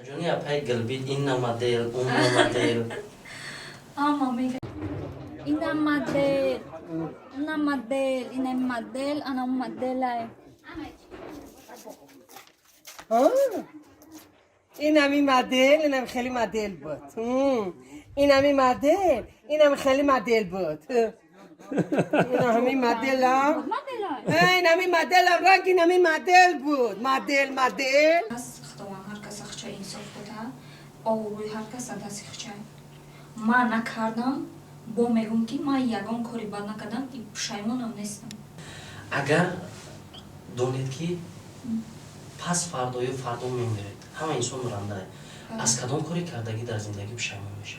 Joni apay galbid inna model, unna model. Ama mega. Ina model, una model, ina model, ana model ay. اینمی مدل اینم خیلی مدل بود اینمی مدل اینم خیلی مدل بود اینمی مدلم اینمی مدلم رنگ اینمی مدل بود مدل خداوند هر کس خچای انصاف بده آوروی هر کس دست خچای ما نکردم با میگم که ما یگان کاری بد نکردم پشیمانم نیستم Agar دونید که پس فردا یا فردا میمیرید همه انسان مرنده از کدام کاری کردگی در زندگی پشیمون میشه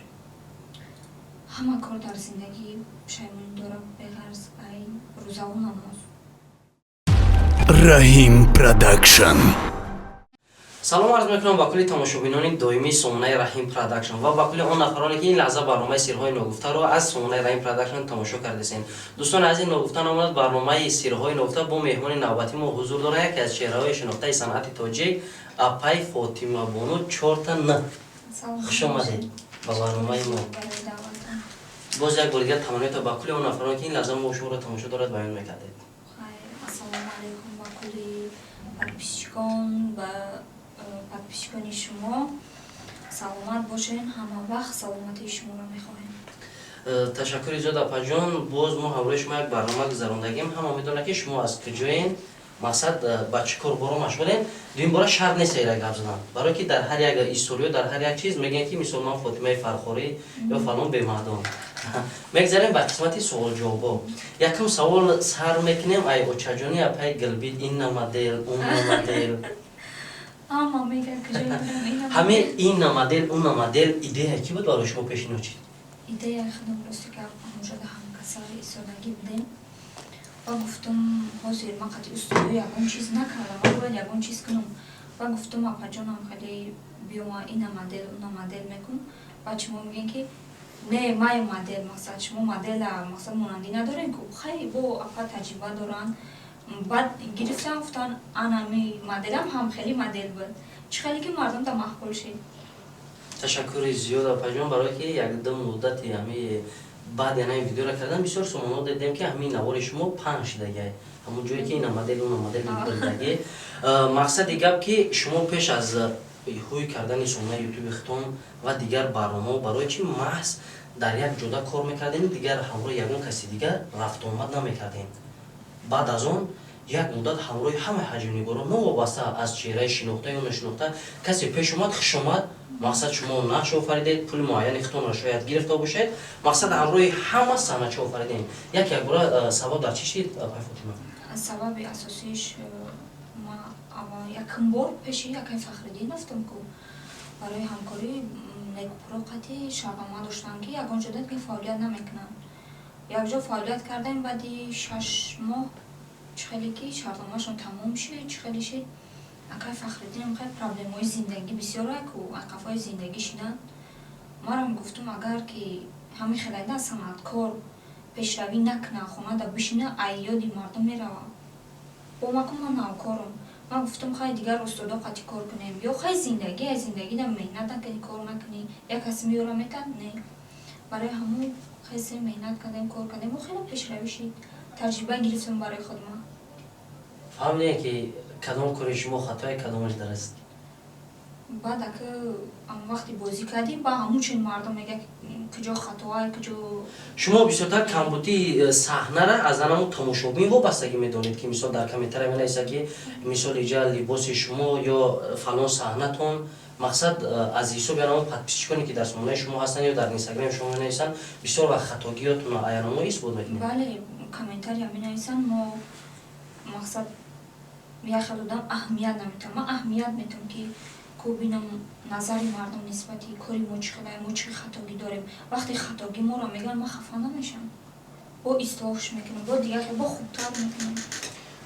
همه کار در زندگی پشیمانی دارم بغرض ای روزه و نماز Rahim Production. سلام عرض میکنم با کلی تماشابینان دائمی سامانه رحیم پروداکشن و با کلی اون نفرانی که این لحظه برنامه سیرهای نگفته رو از سامانه رحیم پروداکشن تماشا کردین. دوستان از این نگفتن آمد برنامه سیرهای نگفته با مهمان نوبتی ما حضور داره یکی از چهره‌های شناخته صنعت تاجیک اپای فاطمه بانو 4 تا نه. خوش آمدید با برنامه ما. باز یک بار دیگه تمنیت با کلی اون نفرانی که این لحظه ما شما رو تماشا دارد بیان می‌کردید. السلام علیکم با کلی подписчикان و подписчикانی شما سلامت باشین همه وقت سلامتی شما رو میخواهیم تشکر زیاد اپا جان باز ما همراه شما یک برنامه گذراندگیم همه میدونه که شما از کجایین مقصد با چی کار برو مشغولین دویم باره شرط نیست ایره گپ زدن برای که در هر یک استوریو در هر یک چیز میگن که مثلا من فاطمه فرخوری یا فلان بمردم میگذاریم به قسمت سوال جوابا یکم سوال سر میکنیم ای اوچا جانی اپای گلبید این مدل اون مدل اما میگه کجا همه این مدل اون مدل ایده کی بود برای شما پیشنهاد چید ایده خودم راستی که اونجا ده هم کسای ایستادگی بودیم و گفتم حاضر ما قطعی استودیو یکون چیز نکردم و باید یکون چیز کنم و گفتم اپا جانم خیلی بیوم این مدل اون مدل میکن و شما میگن که نه مای مدل مقصد شما مدل مقصد مانندی ندارین که خیلی با اپا تجربه دارن بعد گرفتم گفتن انمی مدلم هم خیلی مدل بود چه خیلی که مردم تا مخبول شد تشکر زیاد اپا جان برای که یک دو مدتی همه بعد یعنی این ویدیو را کردم بسیار سوالات دیدیم که همین نوار شما 5 دیگه همون جایی که این مدل اون مدل دیگه مقصد دیگه که شما پیش از هوی کردن سومه یوتیوب ختم و دیگر برنامه برای چی محض در یک جدا کار میکردین دیگر همراه یگون کسی دیگر رفت آمد نمیکردین بعد از اون یک مدت همراه همه حجم‌نگارا نوابسته از چهره شناخته یا نشناخته کسی پیش اومد خوش اومد مقصد شما نقش آفریدید پول معین ختم را شاید گرفته باشید مقصد همراه همه صنعتچی آفریدین یک بار سبب در چی شد آقای فاطمه سبب اساسیش ما یکم بار پیش یک فخرالدین رفتم که برای همکاری نگوپروقتی شرق‌آمد داشتن که یگان جدید که فعالیت نمیکنن یک جا فعالیت کردیم بعدی 6 ماه خیلی که شرطنامه‌شون تمام شد خیلی شد اکای فخرالدین خیلی پرابلم‌های زندگی بسیار که عقب‌های زندگی شدن ما هم گفتم اگر که همین خیلی ده صنعتکار پیشروی نکنه خونه دا بشینه ایادی مردم میره با ما که من نوکارم من گفتم خیلی دیگر استادا قطعی کار کنیم یا خیلی زندگی دا مهنت نکنی کار نکنی یک کسی میاره میتن نه برای همون خیلی مهنت کردیم کار کردیم و خیلی پیشروی شد تجربه گرفتم برای خود ما فهمیدین که کدام کاری شما خطای کدامش درست بعد که وقتی بازی کردیم با همون چین مردم میگه کجا خطاهای کجا شما بسیارتر کمبودی صحنه را از همون تماشابین وابستگی میدونید که مثال در کامنتر من است که مثال اینجا لباس شما یا فلان صحنه تون مقصد از حساب یعنی پادپیچکانی که در سامانه شما هستن یا در اینستاگرام شما نویسن بسیار وقت خطاگیاتون ایرانو است بود میکنید بله کامنتر یا مینویسن ما مقصد یا خودم اهمیت نمیتونم من اهمیت میتونم که کو بینم نظر مردم نسبتی کاری ما چه خطاگی داریم وقتی خطاگی ما رو میگن ما خفه نمیشم با اصلاحش میکنم با دیگه با خوبتر میکنم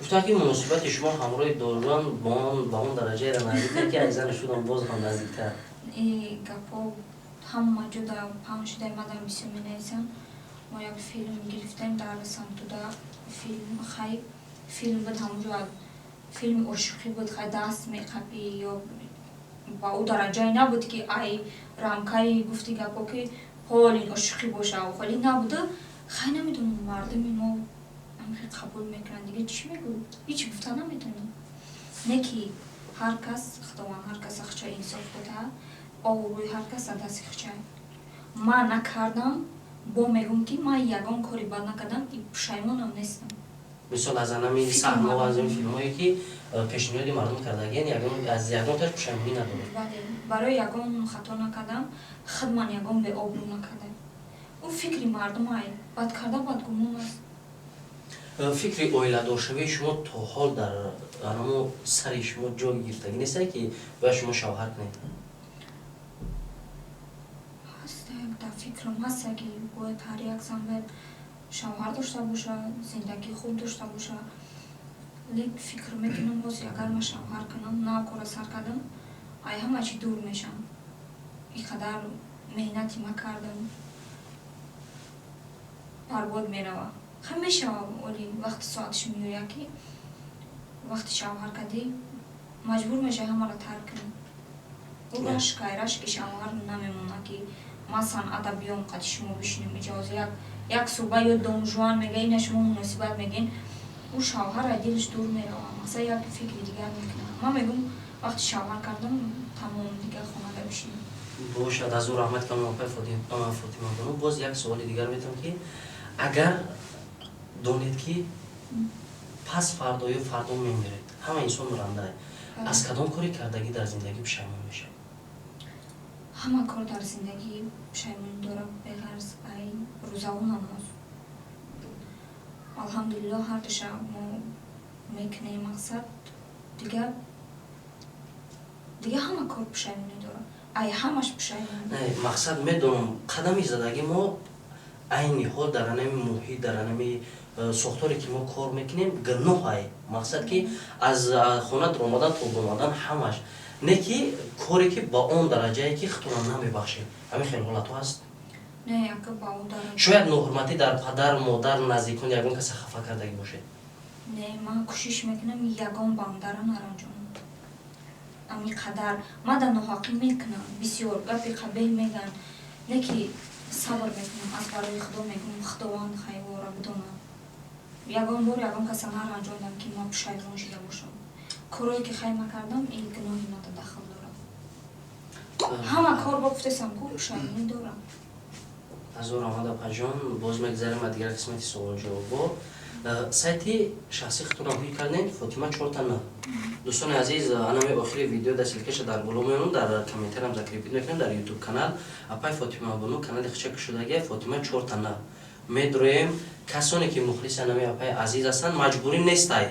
گفتن که مناسبت شما همراه دوران با اون درجه را نزدیکه که از زن شدن باز هم نزدیکتر این گپا هم موجود در 5 در مدام بسیار مینویسن ما یک فیلم گرفتیم در سمتودا فیلم خیلی فیلم بود همونجا فیلم عشقی بود خیلی دست میقبی یا ба ӯ дараҷае набуд ки ай рамкаи гуфти гапо ки ҳолин ошиқӣ боша вали набуда хай намедонам мардуми мо амхи қабул мекунанд дига чӣ мегӯ ҳеч гуфта наметонем не ки ҳар кас худованд ҳар кас ахча инсоф дода оврӯи ҳар кас аз дасти хча ман накардам бо мегӯм ки ман ягон кори бад накардам и пушаймонам нестам мисол аз анами саҳно аз ин филмҳое ки пешниҳоди мардум кардагиен аз ягон таш пушаймонӣ надоред барои ягон хато накардам худ ман ягон беобрӯ накардам ӯ фикри мардум ай бад карда бадгумон аст фикри оиладоршавии шумо то ҳол дар анамо сари шумо ҷой гирифтагӣ нестае ки бояд шумо шавҳар кунед дар фикрам ҳаста ки бояд ҳар як зан бояд шавҳар дошта боша зиндагии хуб дошта боша лек фикр мекунам боз агар ман шавҳар кунам нав кора сар кардам ай ҳама чӣ дур мешам иқадар меҳнати ма кардам барбод мерава хам мешава оли вақти соатиш меояд ки вақти шавҳар кардӣ маҷбур мешавӣ ҳамаро тарк кунӣ ӯ рашки шавҳар намемона ки масалан адабиён қади шумо бишинем иҷоз як суҳба ё донжуан мега ина шумо муносибат мегин ӯ шавҳар аз дилш дур мерава масалан як фикри дигар мекунам ман мегӯм вақти шавҳар кардам тамом дигар хонада бишинем бошад аз ӯ раҳмат кам опай фотимабону боз як суоли дигар метавон ки агар донед ки пас фардо ё фардо мемиред ҳама инсон мурандае аз кадом кори кардагӣ дар зиндагӣ пушаймон мешавед ҳама кор дар зиндагӣ пушаймонӣ дорад беғарз ай рӯзаву намоз алҳамдулиллоҳ ҳар ду шаб мо мекунем мақсад дига ҳама кор пушаймонӣ дорад ай ҳамаш пушаймонӣ мақсад медонам қадами задагӣ мо айни ҳол дар анами муҳит дар анами сохторе ки мо кор мекунем гуноҳае мақсад ки аз хона омадан то омадан ҳамаш не ки коре ки ба он дараҷае ки худтона намебахшед ҳамин хел ҳолатҳо ҳаст не яка ба он дараҷа шояд ноҳурматӣ дар падар модар наздикон ягон касе хафа кардагӣ бошед не ман кӯшиш мекунам ягон бандара наранҷонам ами қадар ман дар ноҳақӣ мекунам бисёр гапи қабеҳ меган не ки сабр мекунам аз барои худо мегӯм худованд хайвора бидонад ягон бор ягон каса наранҷондам ки ман пушаймон шуда бошам корое ки хай накардам ин гуноҳи мада дахл дорад ҳама кор ба гуфтесам ку пушаймонӣ дорам аз ӯ рамада паҷон боз мегзарем аз дигар қисмати суолу ҷавобо сайти шахси худтонам ҳуй кардем фотима 4 дӯстони азиз анами охири видео дар силкаша дар боло меонам дар комментарам закрепит мекунем дар ютуб канал апай фотима бону канали хичак шудаги фотима 4 медроем касоне ки мухлиси анами апай азиз ҳастанд маҷбурӣ нестай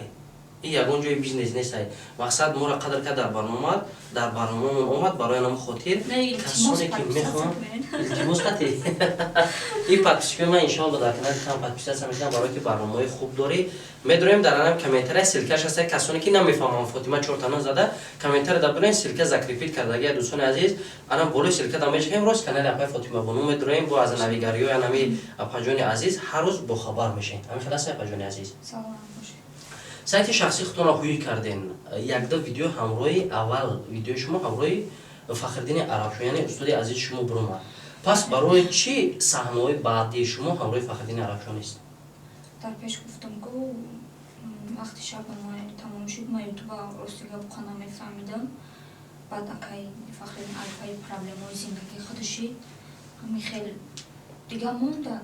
и ягон ҷои бизнес нестай мақсад моро қадр кард дар барномамон омад барои анам хотир касоне ки мехоҳам илтимос қати и подписчикои ман иншоалло дар канали там подписатсия мекунам барое ки барномаҳои хуб дорӣ медроем дар анам комментария силкаш ҳаста касоне ки намефаҳмам фотима 4 зада комментария дар бирен силка закрепит кардаги дӯстони азиз анам болои силка дар мешаҳем рост канали апай фотима бону медроем бо аз навигариҳои анами апаҷони азиз ҳар рӯз бохабар мешем ҳамин хел аст апаҷони азиз салом бошед сайти шахси худтонро ҳуй карден якда видео ҳамроҳи аввал видеои шумо ҳамроҳи фахриддини арабшо яъне устоди азизи шумо буромад пас барои чӣ саҳнаҳои баъдии шумо ҳамроҳи фахриддини арабшо нест дар пеш гуфтам ку вақти шаба тамом шуд ман ютуба ростига буқа намефаҳмидам баъд акай фахриддин арабаи проблемаҳои зиндагии худаши ҳамин хел дига монда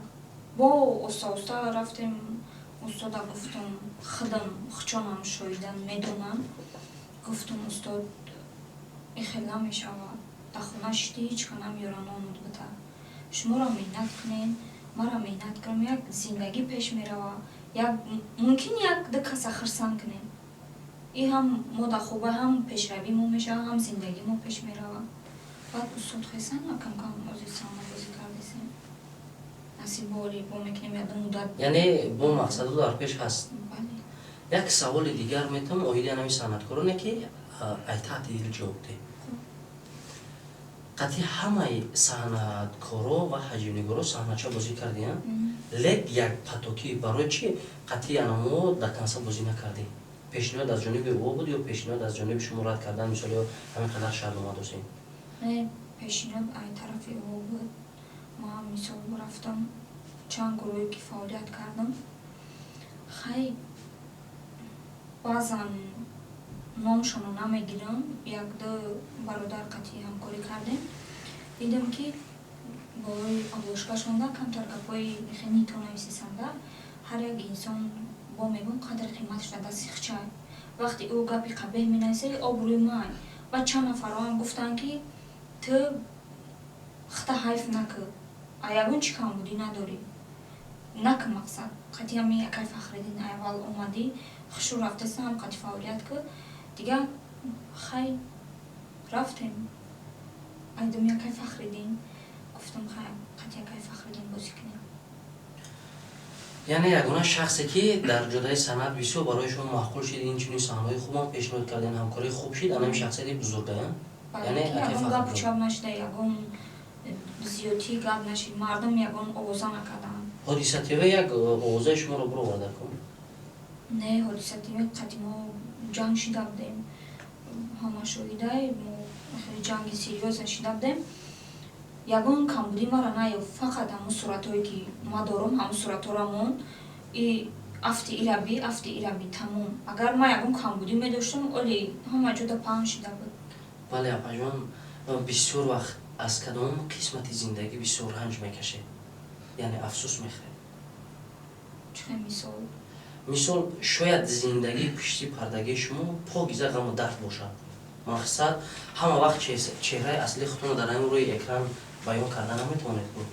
бо оста рафтем устода гуфтам худам хучонам шоидан медонам гуфтам устод ихел намешавад дар хона шиди ҳеч канам ёранонуд бута шуморо меҳнат кунен мара меҳнат кунам як зиндагӣ пеш мерава мумкин як ду каса хирсанд кунем и ҳам мо дар хуба ҳам пешравӣ мо мешава ҳам зиндагӣ мо пеш мерава баъд устод хесан камкам ози саҳна бозӣ кардесем насиболи бо мекунем як муддат яъне бо мақсаду дар пеш ҳаст як саволи дигар метавон оиди анами санъаткороне ки айтаъти ил ҷавоб диҳ қатъи ҳамаи санъаткоро ва ҳаҷвинигоро саҳнача бозӣ кардиям лек як патоки барои чӣ қатъи анамо дар канса бозӣ накардӣ پیشنهاد از جانب او بود یا پیشنهاد از جانب شما رد کردن مثلا یا همینقدر شرط اومد حسین؟ نه پیشنهاد از طرف او بود. ما مثال رفتم چند گروهی که فعالیت کردم. خیلی بعضا نامشون رو نمیگیرم. یک دو برادر قطعی همکاری کردیم. دیدم که برای آبوشگاهشون کمتر گپای خیلی نمی‌سیزند. هر یک انسان با میگم قدر قیمتش در دست خچه. وقتی او گپی قبیح می‌نویسه آبروی من و چند نفر هم گفتن که تو خطا حیف نکن. ایگون چی کم بودی نداری. نک مقصد. قطعی همی اکل فخردین اول اومدی خشور رفته هم قطعی فعالیت کرد. دیگه خیلی رفتیم. ایدم اکل فخردین. گفتم خیلی قطعی اکل فخردین بازی کنیم. یعنی یگونه شخصی که در جدای صنعت بسیار برای شما معقول شد این چنین صحنه‌های خوب هم پیشنهاد کردن همکاری خوب شد همین شخصیت بزرگه یعنی یگون گپ چاپ نشده یگون زیادی گپ نشید مردم یگون آوازه نکردن حادثاتی یک آوازه شما رو برو ورده کن نه حادثاتی قدیما جنگ شده بودیم همه شویده خیلی جنگ سیریوز شده بودیم یگون کم بودی مرا نه فقط همون صورتهایی که ما دارم همون صورتها را مون افتی ایرابی تموم اگر ما یگون کم بودی می داشتم اولی همه جدا پاهم شده بود بله اپا جان بسیار وقت از کدام قسمت زندگی بسیار رنج میکشه یعنی افسوس میخوره چه مثال؟ مثال شاید زندگی پشتی پردگی شما پاکیزه غم و درد باشد مقصد همه وقت چهره اصلی خودتون در این روی اکران بیان کردن نمیتونید بود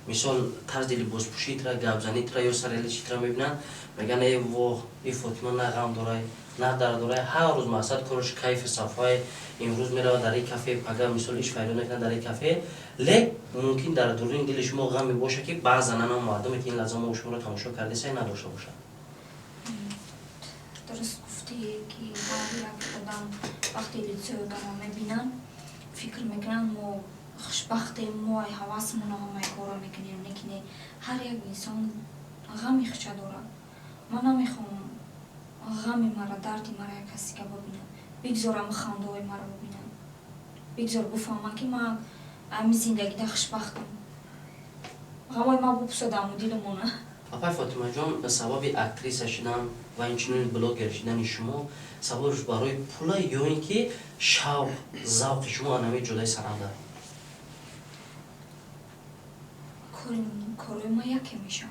مثال طرز لباس پوشیت را گپ زنیت را یا سرلیشیت را میبینن میگن ای واه این فاطمه نه غم داره نه درد داره هر روز مقصد کارش کیف صفای امروز میره در این کافه پگاه مثال هیچ فایده نکنه در این کافه لیک ممکن در درون دل شما غمی باشه که بعضا نه مردمی که این لحظه ما شما رو تماشا کرده سعی نداشته باشه درست گفتی که هر یک آدم وقتی لیتزه رو میبینن فکر میکنن ما خوشبختیم ما حواسمون رو همه کارا میکنیم نکنه هر یک انسان غمی خچه داره من نمیخوام غمی مرا دردی مرا یک کسی که ببینم بگذارم خنده های مرا ببینم بگذار بفهمم که من امی زندگی ده خوشبختم غمای ما بپسدم و دیلمونه اپای فاطمه جان به سبب اکتریس شدن و اینچنین بلاگر شدن شما سببش برای پوله یا اینکه شوق ذوق شما انمی جدای سنده کاری ما یکی میشم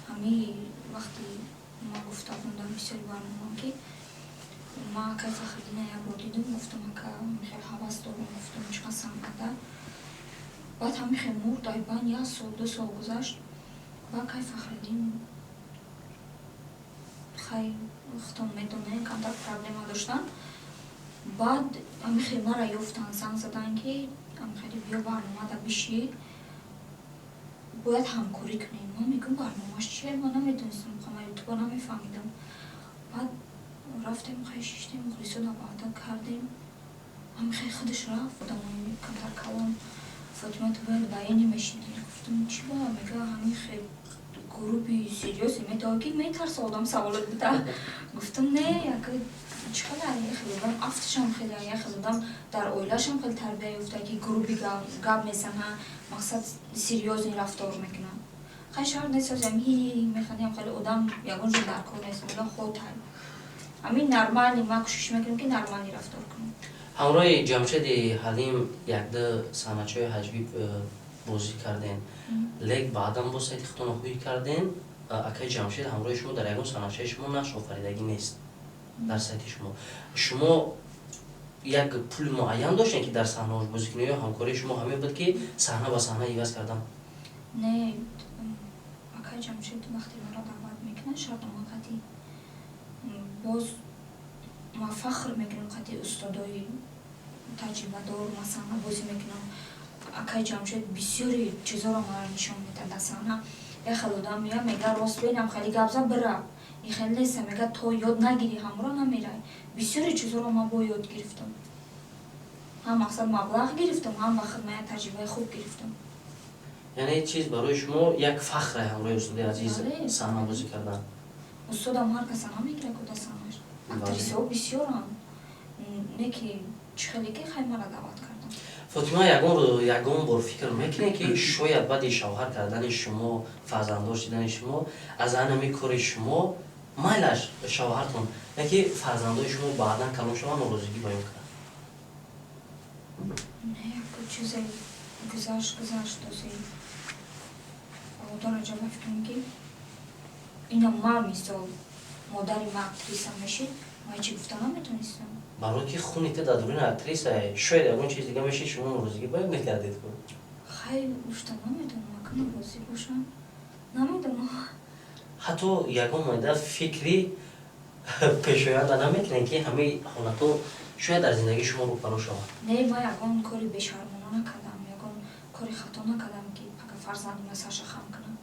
همی وقتی ما گفتم در بسیاری برنامه که ما که فخردین یک رو دیدم گفتم که خیلی حواس دارم گفتم چقدر سنده بعد همی خیلی مرد ایبان یک سال دو سال گذشت و که فخردین خیلی اختم میدونه کمتر پرابلم داشتن بعد همی خیلی مرا یفتن زنگ زدن که همی خیلی بیا برنامه دا بشی باید همکاری کنیم ما میگم برنامه‌اش چیه ما نمیدونستم خواهم یوتیوب نمیفهمیدم بعد رفتیم خیلی شیشتیم مخلصون آباده کردیم هم خیلی خودش رفت بودم کمتر کلام فاطمه تو باید بیانی میشنید گفتم چی با میگه همین خیلی گروپی سیریوسی میتونه که میترس آدم سوالات بوده گفتم نه یکی چقدر خیلی بودم افتش هم خیلی خیلی بودم در اویلش هم خیلی تربیه یفته که گروپی گاب میزنه مقصد سیریوزی رفتار میکنن خیلی شهر نیست از همی میخوانیم خیلی آدم یکون جو در کار نیست ولی خود هم همین نرمالی ما کوشش میکنیم که نرمالی رفتار کنیم همراه جمشید حلیم یک دو سنچای حجبی بازی کردین لیک بعدم با سایت خودتون خویی کردین اکای جمشید همراه شما در یکون سنچای شما نقش آفریدگی نیست در سایت شما یک پول معین داشتین که در صحنه بازی کنید یا همکاری شما همین بود که صحنه با صحنه عوض کردن نه اکای جمشید وقتی مرا دعوت میکنه شرط موقتی باز ما فخر میکنم قطعی استادای تجربه دار مثلا بازی میکنم اکای جمشید بسیاری چیزا رو مرا نشان میده در صحنه یه خیلی آدم میگه راست بینم خیلی گبزه بره این خیلی نیست میگه تو یاد نگیری همراه نمیره بسیاری چیزا رو ما با یاد گرفتم هم مقصد مبلغ گرفتم هم وقت من تجربه خوب گرفتم یعنی چیز برای شما یک فخر همراه استاد عزیز صحنه بازی کردن استادم هر کس نمیگیره که در صحنهش актрисаҳо бисёранд. Не ки чихелики хаймара даъват кардам. Фотима, ягон бор фикр мекунед ки шояд баъди шавҳар кардани шумо, фарзанддор шудани шумо, аз анами кори шумо майлаш шавҳартон яки фарзандои шумо баъдан калон шава норозигӣ баён карданд? Не, яко чизе гузашт дози одора ҷава фикрем ки ина ман мисол модари ма актриса мешид, ма ҳечи гуфта наметонистам. барои ки хуни ты дар дурини актрисае, шояд ягон чиз дига мешид шумо норозигӣ баён мекардед. Хай гуфта наметонам, ака норозӣ бошам, намедонам. ҳатто ягон майда фикри пешоянда наметонед ки ҳамаи ҳолатҳо шояд дар зиндагии шумо рӯбаро шавад? Не, ма ягон кори бешармона накардам, ягон кори хато накардам ки ага фарзандима саршахам кунам.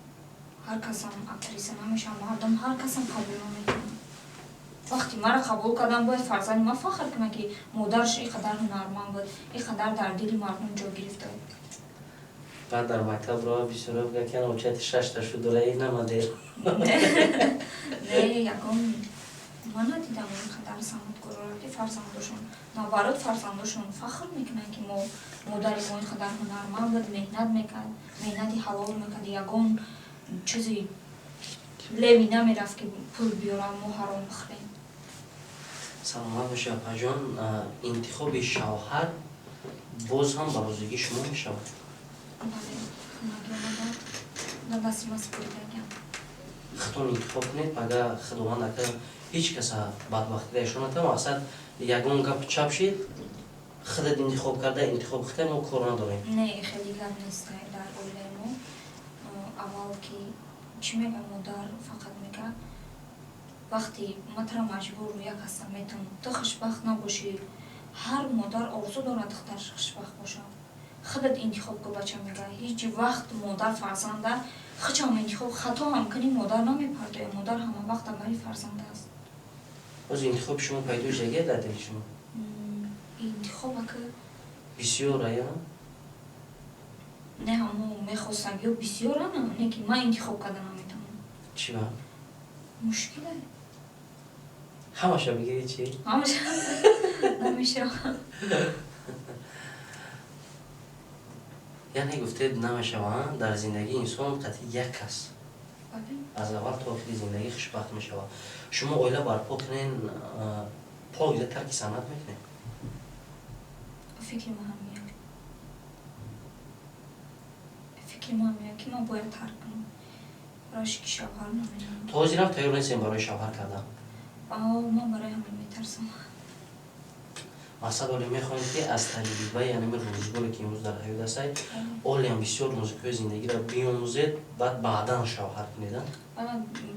Ҳар касам актриса намешавам, мардум ҳар касам қабул наметонам. вақти мара қабул кардам, бояд фарзанди ма фахр кунад ки модараш ин қадар ҳунарманд буд, ин қадар дар дили мардум ҷо гирифта буд. баъд дар мактаб роҳ бисёра буга ки очати шашташу дора ин намадер. Не, ягон ма надидам ин қадар санъаткорро ки фарзандошон, наоборот фарзандошон фахр мекунанд ки модари мо ин қадар ҳунарманд буд, меҳнат мекард, меҳнати ҳалол мекард, ягон чизи леви намерафт ки пул биёрам, мо ҳаром бихӯрем. саломат боши апаҷон, интихоби шавҳар боз ҳам ба розигии шумо мешавад? бале, нагиёнадар дар дасти ма супурдагиам. худтон интихоб кунед, агар худованд ака ҳеҷ каса бадбахтиашон натам, асад ягон гап чап шид, худат интихоб карда интихоб хита мо кор надорем. Не, хеле гап нест дар оилаи мо. Аввал ки чӣ мегӯям, модар фақат мегӯяд вақти матра маҷбур як ҳастам метавон ту хушбахт набошӣ. ҳар модар орзу дорад духтараш хушбахт бошад. худат интихоб кун бача мегӯяд. ҳеҷ вақт модар фарзанда хичам интихоб хато ҳам кунӣ, модар намепардояд. модар ҳама вақт абари фарзанда аст. боз интихоби шумо пайдо шудагият дар дили шумо? интихоб ака бисёр ая? не ҳамо мехостагиҳо бисёранд, не ки ман интихоб карда наметавонам. Чӣ ба? мушкиле ҳамаша бигири чӣ? ҳамаша намешавад. яъне гуфтед намешаванд, дар зиндагии инсон қатъи як кас аз аввал то охири зиндагӣ хушбахт мешавад. шумо оила барпо кунен, оила тарки санъат мекунед? фикри ман меяд. фикри ман меяд ки ман бояд тарк кунам. барои ки шавҳар намедонам. то ҳозирам тайёр нестем барои шавҳар кардан? ман барои ҳамин метарсам. мақсад оле мехоҳем ки аз таҷрибаи янами рӯзгоре ки имрӯз дар ҳаёт астед, олеам бисёр нозикҳои зиндагиро биомӯзед, баъд баъдан шавҳар кунед.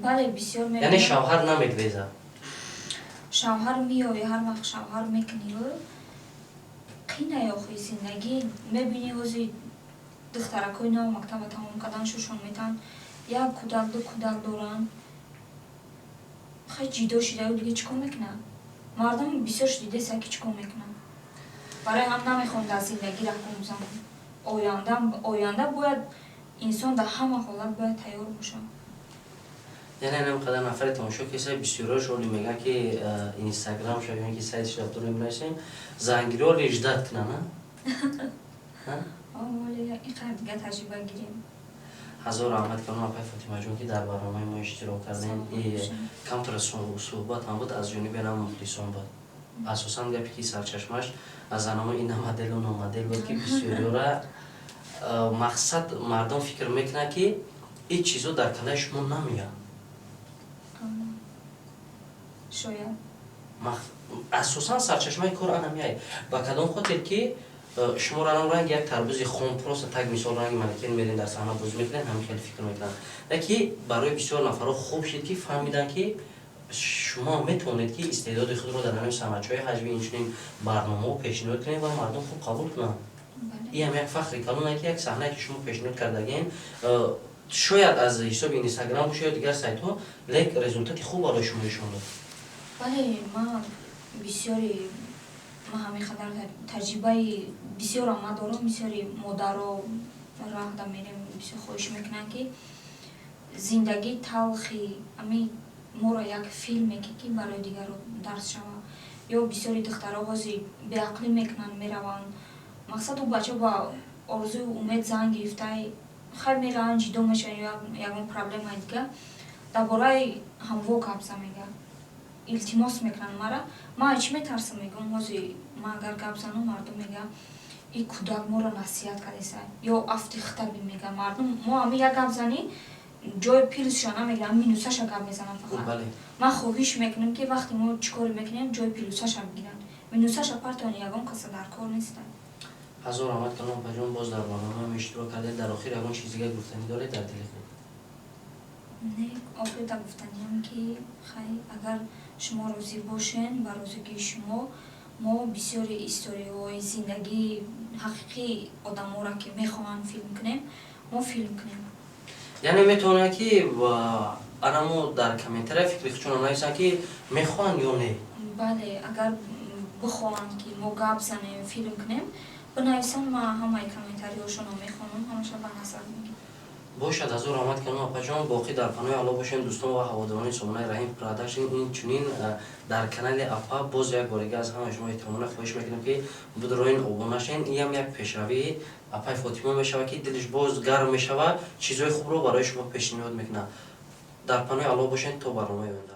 бале бисёр яъне мебинам. шавҳар намегрезад. шавҳар меёи ҳар вақт шавҳар мекунӣ қинай охи зиндагӣ. мебинӣ ҳозир духтаракҳои нав мактаба тамом кардан шушон метаванд, як кӯдак ду кӯдак доранд, хай ҷидо шидаи дига чӣ кор мекунанд? мардум бисёр шудидеса ки чӣ кор мекунанд? барои ҳам намехоҳам дар зиндагӣ рақом бизанам. оянда бояд инсон дар ҳама ҳолат бояд тайёр бошад. яъне ҳам қадар нафари тамошо кесаи бисёрош оле мегӯянд ки инстаграм шо ё ки сайти шафтуре мешем зангиро оле ждат кунанд, оле иқар дига таҷриба гирем. ҳазор раҳмат кардам апай Фотимаҷон ки дар барномаи мо иштирок кардем. камтар суҳбат ҳам буд аз ҷониби ҳам мухлисон буд. асосан гапе ки сарчашмаш аз анамои намоделу номодел буд ки бисёрёра мақсад мардум фикр мекунад ки ин чизо дар калаи шумо намеяд. шояд асосан сарчашмаи кор анамияй ба кадом хотир ки шумо ранги як тарбузи хом просто так мисол ранги манекен мерин дар саҳна боз мекунед, ҳамин хеле фикр мекунанд. ки барои бисёр нафаро хуб шид ки фаҳмиданд ки шумо метавонед ки истеъдоди худро дар ҳамин санъатчиҳои ҳаҷми инчунин барномаҳо пешниҳод кунед ва мардум хуб қабул кунанд. ин ҳам як фахри калоне ки як саҳнае ки шумо пешниҳод кардагиен, шояд аз ҳисоби инстаграм бошад ё дигар сайтҳо, лек результати хуб барои шумо нишон дод. бале ман бисёри ма ҳамин қадар таҷрибаи бисёрам ма дорам. бисёри модаро раҳда мерем бисёр хоҳиш мекунанд ки зиндагии талхи ҳамин моро як филмеке ки барои дигарон дарс шава ё бисёри духтаро ҳозир беақлӣ мекунанд мераванд мақсад ӯ бача ба орзуи умед зан гирифтай хай мераванд ҷидо мешаванд ягон проблемаи дигар дар бораи ҳамво гап зан мегӯяд илтимос мекунанд мара ман ҳеҷ метарсам мегӯям ҳозир ман агар гап занам мардум мегӯяд и кӯдак моро насиҳат кардеса ё афтихта мега мардум мо ҳами як гап занем ҷои плюсша намегирам минусаша гап мезанам фақат ман хоҳиш мекунам ки вақте мо чӣ коре мекунем ҷои плюсаша бигиранд минусаша партони ягон каса дар кор нестад ҳазор омад калом паҷон боз дар барномаам иштирок кардед дар охир ягон чизига гуфтанӣ доред дар дили худ не охирида гуфтаниам ки хай агар шумо розӣ бошен ба розигии шумо мо бисёри историёҳои зиндагии ҳақиқии одаморо ки мехоҳанд филм кунем мо филм кунем яъне метавонад ки анамо дар комментария фикри худшонро нависанд ки мехоҳанд ё не бале агар бихоҳанд ки мо гап занем филм кунем бинависанд ман ҳамаи комментариҳошонро мехонам ҳамаша ба назар мегирам бошад ҳазор омад калом апаҷон боқӣ дар паноҳи алло бошем дӯстон ва ҳаводорони сомонаи раҳим продакшн инчунин дар канали апа боз як борига аз ҳамаи шумо эҳтиромона хоҳиш мекунем ки бидроин обона шавед ин ҳам як пешравии апаи фотима мешавад ки дилиш боз гарм мешавад чизҳои хубро барои шумо пешниҳод мекунад дар паноҳи алло бошед то барномаи оянда